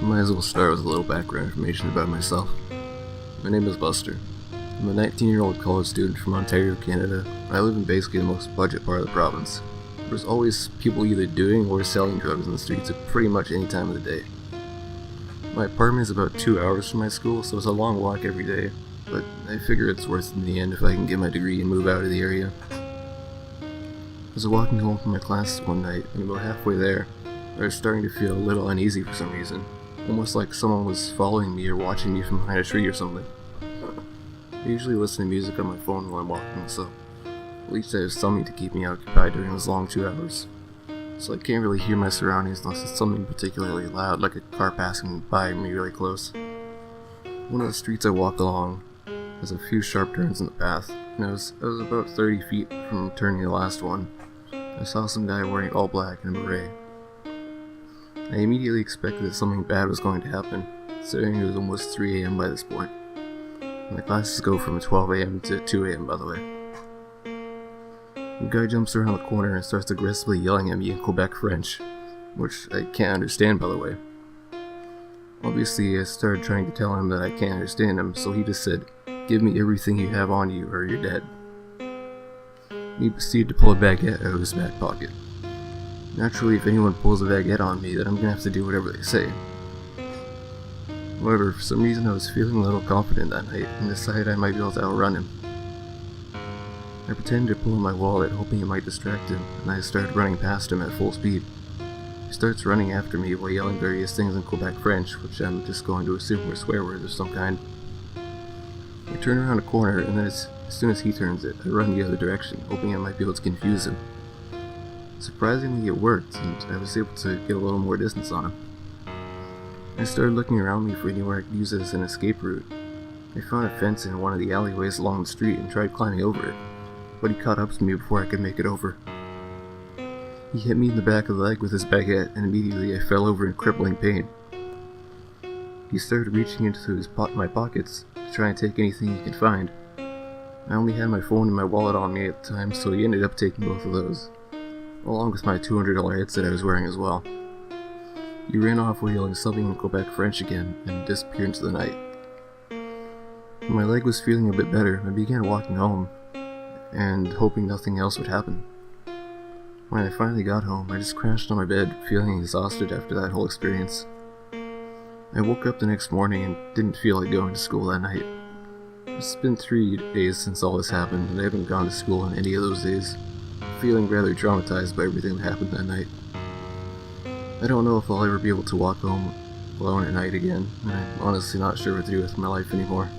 Might as well start with a little background information about myself. My name is Buster. I'm a 19-year-old college student from Ontario, Canada. I live in basically the most budget part of the province. There's always people either doing or selling drugs in the streets at pretty much any time of the day. My apartment is about 2 hours from my school, so it's a long walk every day, but I figure it's worth it in the end if I can get my degree and move out of the area. I was walking home from my classes one night, and about halfway there, I was starting to feel a little uneasy for some reason. Almost like someone was following me or watching me from behind a tree or something. I usually listen to music on my phone while I'm walking, so at least I have something to keep me occupied during those long 2 hours. So I can't really hear my surroundings unless it's something particularly loud, like a car passing by me really close. One of the streets I walk along has a few sharp turns in the path, and I was about 30 feet from turning the last one. I saw some guy wearing all black and a beret. I immediately expected that something bad was going to happen, considering it was almost 3 a.m. by this point. My classes go from 12 a.m. to 2 a.m. by the way. The guy jumps around the corner and starts aggressively yelling at me in Quebec French, which I can't understand by the way. Obviously, I started trying to tell him that I can't understand him, so he just said, "Give me everything you have on you or you're dead." He proceeded to pull a baguette out of his back pocket. Naturally, if anyone pulls a baguette on me, then I'm gonna have to do whatever they say. However, for some reason I was feeling a little confident that night, and decided I might be able to outrun him. I pretended to pull my wallet, hoping it might distract him, and I started running past him at full speed. He starts running after me while yelling various things in Quebec French, which I'm just going to assume were swear words of some kind. I turn around a corner, and then as soon as he turns it, I run the other direction, hoping I might be able to confuse him. Surprisingly, it worked, and I was able to get a little more distance on him. I started looking around me for anywhere I could use it as an escape route. I found a fence in one of the alleyways along the street and tried climbing over it, but he caught up to me before I could make it over. He hit me in the back of the leg with his baguette, and immediately I fell over in crippling pain. He started reaching into my pockets to try and take anything he could find. I only had my phone and my wallet on me at the time, so he ended up taking both of those, along with my $200 headset I was wearing as well. He ran off while yelling something in Quebec French again, and disappeared into the night. When my leg was feeling a bit better, I began walking home, and hoping nothing else would happen. When I finally got home, I just crashed on my bed, feeling exhausted after that whole experience. I woke up the next morning and didn't feel like going to school that night. It's been 3 days since all this happened, and I haven't gone to school in any of those days, feeling rather traumatized by everything that happened that night. I don't know if I'll ever be able to walk home alone at night again, and I'm honestly not sure what to do with my life anymore.